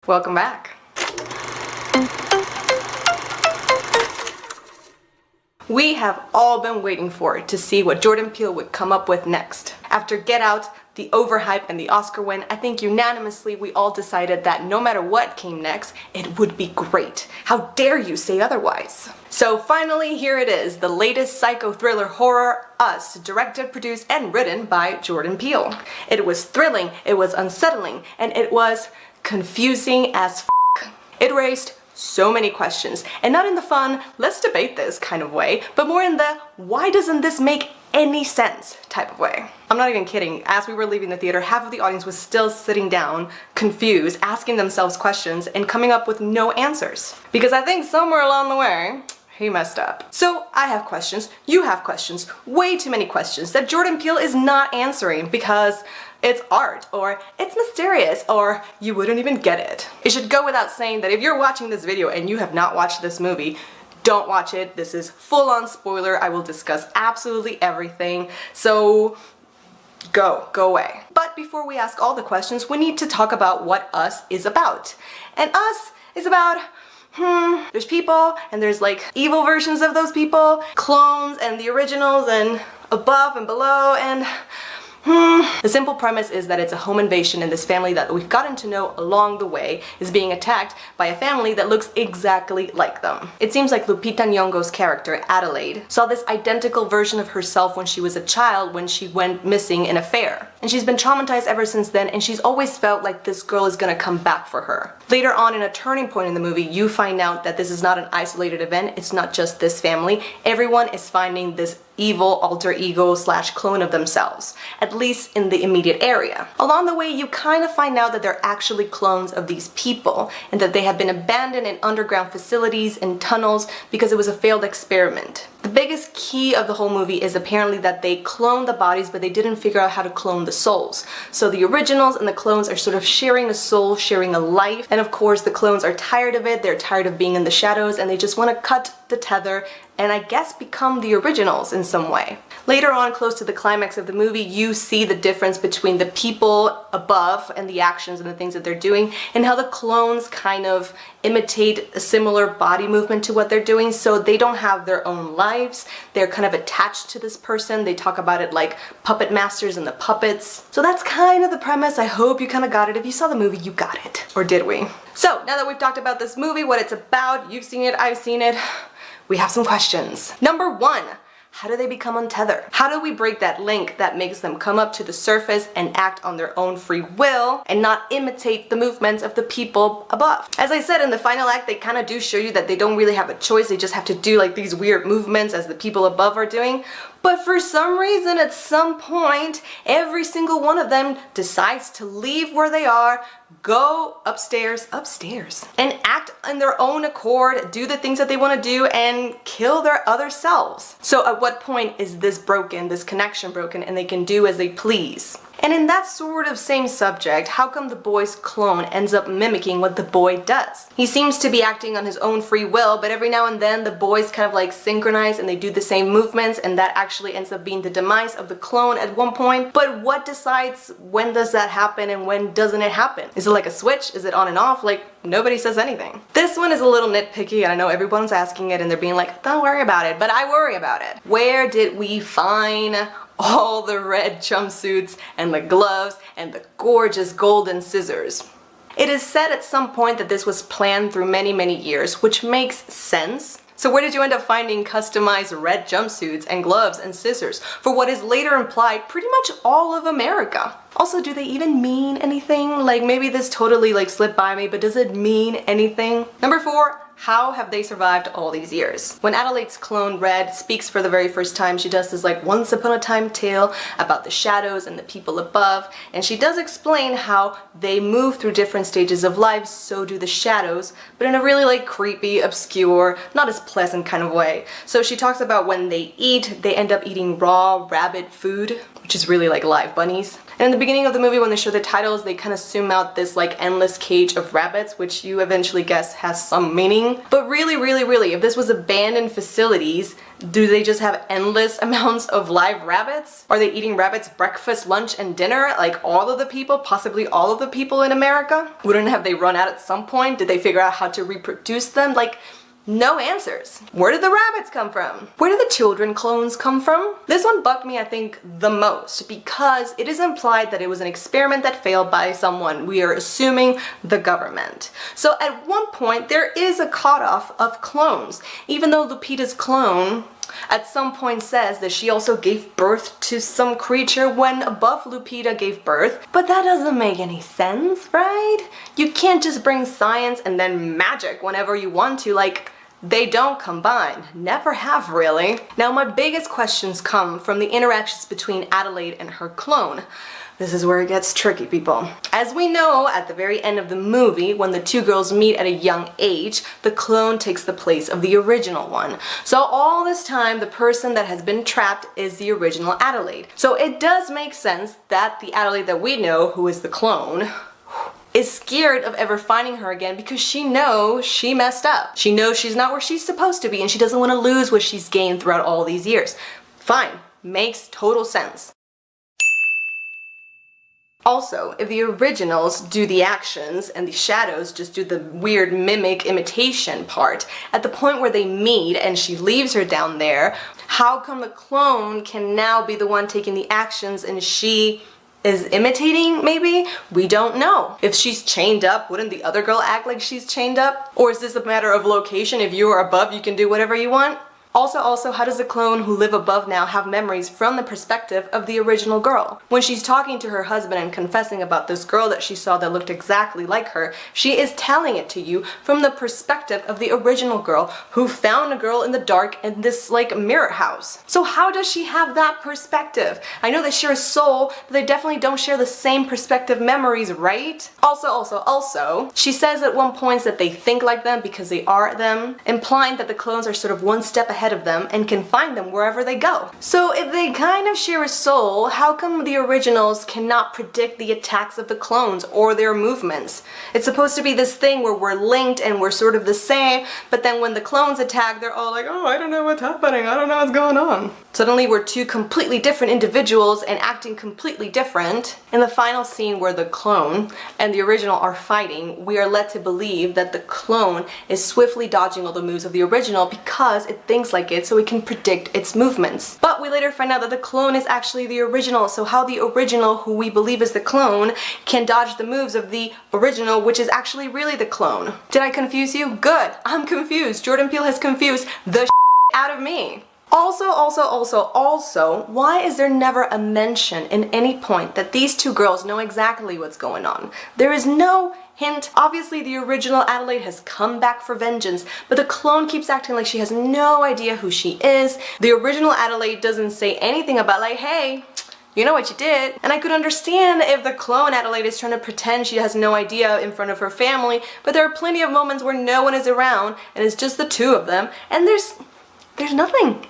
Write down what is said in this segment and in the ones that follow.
Welcome back. We have all been waiting for it to see what Jordan Peele would come up with next. After Get Out, the overhype, and the Oscar win, I think unanimously we all decided that no matter what came next, it would be great. How dare you say otherwise? So finally, here it is, the latest psycho thriller horror, Us, directed, produced, and written by Jordan Peele. It was thrilling, it was unsettling, and it was confusing as f***. It raised so many questions, and not in the fun, let's debate this kind of way, but more in the why doesn't this make any sense type of way. I'm not even kidding. As we were leaving the theater, half of the audience was still sitting down, confused, asking themselves questions, and coming up with no answers. Because I think somewhere along the way, he messed up. So I have questions, you have questions, way too many questions that Jordan Peele is not answering because it's art, or it's mysterious, or you wouldn't even get it. It should go without saying that if you're watching this video and you have not watched this movie, don't watch it. This is full-on spoiler. I will discuss absolutely everything. So go away. But before we ask all the questions, we need to talk about what Us is about. And Us is about there's people, and there's like evil versions of those people, clones and the originals, and above and below, and the simple premise is that it's a home invasion, and this family that we've gotten to know along the way is being attacked by a family that looks exactly like them. It seems like Lupita Nyong'o's character, Adelaide, saw this identical version of herself when she was a child when she went missing in a fair. And she's been traumatized ever since then, and she's always felt like this girl is gonna come back for her. Later on, in a turning point in the movie, you find out that this is not an isolated event, it's not just this family. Everyone is finding this evil alter ego / clone of themselves, at least in the immediate area. Along the way, you kind of find out that they're actually clones of these people, and that they have been abandoned in underground facilities and tunnels because it was a failed experiment. The biggest key of the whole movie is apparently that they cloned the bodies, but they didn't figure out how to clone the souls. So the originals and the clones are sort of sharing a soul, sharing a life, and of course the clones are tired of it, they're tired of being in the shadows, and they just want to cut the tether and I guess become the originals in some way. Later on, close to the climax of the movie, you see the difference between the people above and the actions and the things that they're doing, and how the clones kind of imitate a similar body movement to what they're doing, so they don't have their own lives. They're kind of attached to this person. They talk about it like puppet masters and the puppets. So that's kind of the premise. I hope you kind of got it. If you saw the movie, you got it. Or did we? So now that we've talked about this movie, what it's about, you've seen it, I've seen it, we have some questions. Number one, how do they become untethered? How do we break that link that makes them come up to the surface and act on their own free will and not imitate the movements of the people above? As I said, in the final act, they kind of do show you that they don't really have a choice. They just have to do like these weird movements as the people above are doing. But for some reason, at some point, every single one of them decides to leave where they are, go upstairs, and act on their own accord, do the things that they want to do, and kill their other selves. So at what point is this broken, this connection broken, and they can do as they please? And in that sort of same subject, how come the boy's clone ends up mimicking what the boy does? He seems to be acting on his own free will, but every now and then the boys kind of like synchronize and they do the same movements, and that actually ends up being the demise of the clone at one point. But what decides when does that happen and when doesn't it happen? Is it like a switch? Is it on and off? Like, nobody says anything. This one is a little nitpicky, and I know everyone's asking it and they're being like, don't worry about it, but I worry about it. Where did we find all the red jumpsuits and the gloves and the gorgeous golden scissors? It is said at some point that this was planned through many years, which makes sense. So where did you end up finding customized red jumpsuits and gloves and scissors for what is later implied pretty much all of America? Also, do they even mean anything? Like, maybe this totally like slipped by me, but does it mean anything? Number four, how have they survived all these years? When Adelaide's clone Red speaks for the very first time, she does this like once upon a time tale about the shadows and the people above, and she does explain how they move through different stages of life, so do the shadows, but in a really like creepy, obscure, not as pleasant kind of way. So she talks about when they eat, they end up eating raw rabbit food, which is really like live bunnies. And in the beginning of the movie, when they show the titles, they kind of zoom out this like endless cage of rabbits, which you eventually guess has some meaning. But really, if this was abandoned facilities, Do they just have endless amounts of live rabbits? Are they eating rabbits breakfast, lunch, and dinner like all of the people, possibly all of the people in America? Wouldn't have they run out at some point? Did they figure out how to reproduce them? Like, no answers. Where did the rabbits come from? Where did the children clones come from? This one bugged me, I think, the most because it is implied that it was an experiment that failed by someone. We are assuming the government. So at one point, there is a cutoff of clones. Even though Lupita's clone at some point says that she also gave birth to some creature when above Lupita gave birth. But that doesn't make any sense, right? You can't just bring science and then magic whenever you want to. Like, they don't combine. Never have, really. Now, my biggest questions come from the interactions between Adelaide and her clone. This is where it gets tricky, people. As we know, at the very end of the movie, when the two girls meet at a young age, the clone takes the place of the original one. So all this time, the person that has been trapped is the original Adelaide. So it does make sense that the Adelaide that we know, who is the clone, is scared of ever finding her again because she knows she messed up. She knows she's not where she's supposed to be and she doesn't want to lose what she's gained throughout all these years. Fine, makes total sense. Also, if the originals do the actions and the shadows just do the weird mimic imitation part, at the point where they meet and she leaves her down there, how come the clone can now be the one taking the actions and she is imitating, maybe? We don't know. If she's chained up, wouldn't the other girl act like she's chained up? Or is this a matter of location? If you are above, you can do whatever you want? Also, how does the clone who live above now have memories from the perspective of the original girl? When she's talking to her husband and confessing about this girl that she saw that looked exactly like her, she is telling it to you from the perspective of the original girl who found a girl in the dark in this, like, mirror house. So how does she have that perspective? I know they share a soul, but they definitely don't share the same perspective memories, right? Also, she says at one point that they think like them because they are them, implying that the clones are sort of one step ahead of them and can find them wherever they go. So if they kind of share a soul, how come the originals cannot predict the attacks of the clones or their movements? It's supposed to be this thing where we're linked and we're sort of the same, but then when the clones attack, they're all like, oh, I don't know what's happening, I don't know what's going on. Suddenly we're two completely different individuals and acting completely different. In the final scene where the clone and the original are fighting, we are led to believe that the clone is swiftly dodging all the moves of the original because it thinks like it, so it can predict its movements. But we later find out that the clone is actually the original, so how the original, who we believe is the clone, can dodge the moves of the original, which is actually really the clone. Did I confuse you? Good. I'm confused. Jordan Peele has confused the out of me. Also, why is there never a mention in any point that these two girls know exactly what's going on? There is no hint. Obviously, the original Adelaide has come back for vengeance, but the clone keeps acting like she has no idea who she is. The original Adelaide doesn't say anything about, like, hey, you know what you did. And I could understand if the clone Adelaide is trying to pretend she has no idea in front of her family, but there are plenty of moments where no one is around and it's just the two of them, and there's nothing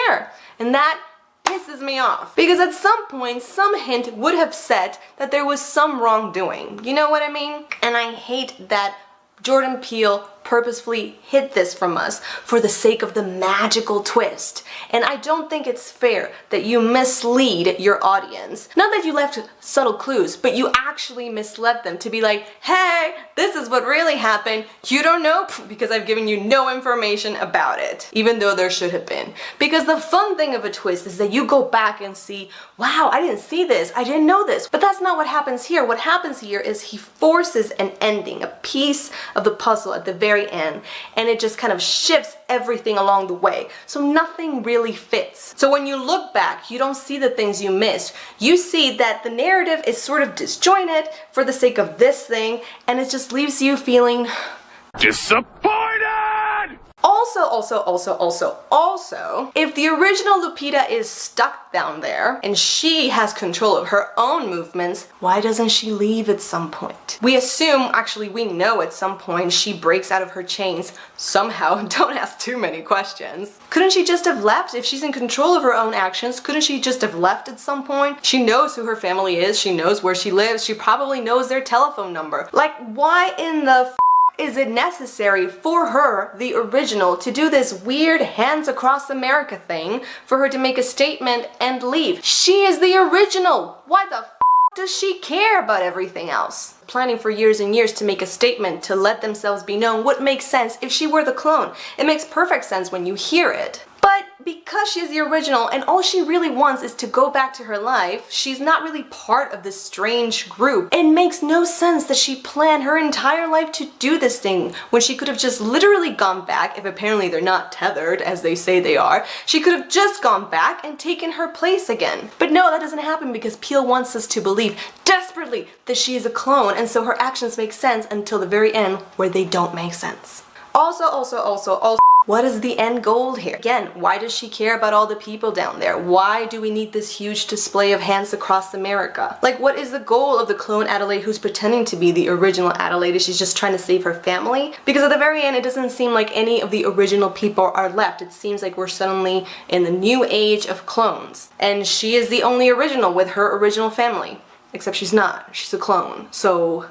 there. And that pisses me off. Because at some point, some hint would have said that there was some wrongdoing. You know what I mean? And I hate that Jordan Peele purposefully hid this from us for the sake of the magical twist. And I don't think it's fair that you mislead your audience. Not that you left subtle clues, but you actually misled them to be like, hey, this is what really happened. You don't know because I've given you no information about it, even though there should have been. Because the fun thing of a twist is that you go back and see, wow, I didn't see this, I didn't know this. But that's not what happens here. What happens here is he forces an ending, a piece of the puzzle at the very end, and it just kind of shifts everything along the way, so nothing really fits. So when you look back, you don't see the things you missed. You see that the narrative is sort of disjointed for the sake of this thing, and it just leaves you feeling disappointed. Also, if the original Lupita is stuck down there and she has control of her own movements, why doesn't she leave at some point? We assume, actually we know at some point she breaks out of her chains somehow. Don't ask too many questions. Couldn't she just have left? If she's in control of her own actions, couldn't she just have left at some point? She knows who her family is, she knows where she lives, she probably knows their telephone number. Like, why in the is it necessary for her, the original, to do this weird hands across America thing for her to make a statement and leave? She is the original! Why the f does she care about everything else? Planning for years and years to make a statement to let themselves be known would make sense if she were the clone. It makes perfect sense when you hear it. But because she's the original and all she really wants is to go back to her life, she's not really part of this strange group. It makes no sense that she planned her entire life to do this thing when she could have just literally gone back, if apparently they're not tethered as they say they are. She could have just gone back and taken her place again. But no, that doesn't happen because Peele wants us to believe desperately that she is a clone, and so her actions make sense until the very end where they don't make sense. Also, what is the end goal here? Again, why does she care about all the people down there? Why do we need this huge display of hands across America? Like, what is the goal of the clone Adelaide who's pretending to be the original Adelaide? Is she just trying to save her family? Because at the very end, it doesn't seem like any of the original people are left. It seems like we're suddenly in the new age of clones. And she is the only original with her original family. Except she's not. She's a clone. So,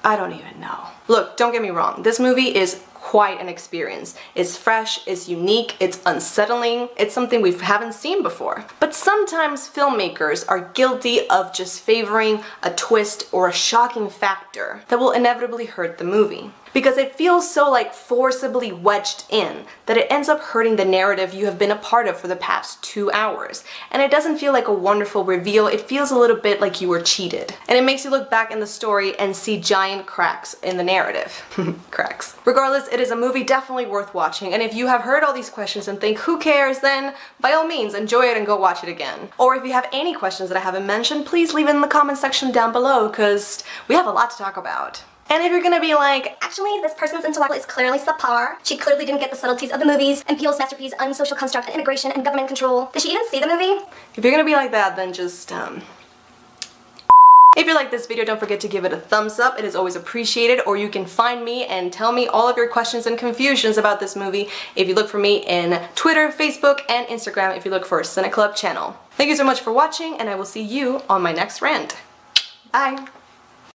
I don't even know. Look, don't get me wrong. This movie is quite an experience. It's fresh, it's unique, it's unsettling, it's something we haven't seen before. But sometimes filmmakers are guilty of just favoring a twist or a shocking factor that will inevitably hurt the movie. Because it feels so like forcibly wedged in that it ends up hurting the narrative you have been a part of for the past 2 hours. And it doesn't feel like a wonderful reveal, it feels a little bit like you were cheated. And it makes you look back in the story and see giant cracks in the narrative. Cracks. Regardless, it is a movie definitely worth watching, and if you have heard all these questions and think, who cares, then by all means enjoy it and go watch it again. Or if you have any questions that I haven't mentioned, please leave it in the comment section down below, because we have a lot to talk about. And if you're gonna be like, actually, this person's intellect is clearly subpar, she clearly didn't get the subtleties of the movies, and Peele's masterpiece on social construct and integration and government control, did she even see the movie? If you're gonna be like that, then just, If you like this video, don't forget to give it a thumbs up. It is always appreciated. Or you can find me and tell me all of your questions and confusions about this movie if you look for me in Twitter, Facebook, and Instagram if you look for a Cineclub channel. Thank you so much for watching, and I will see you on my next rant. Bye!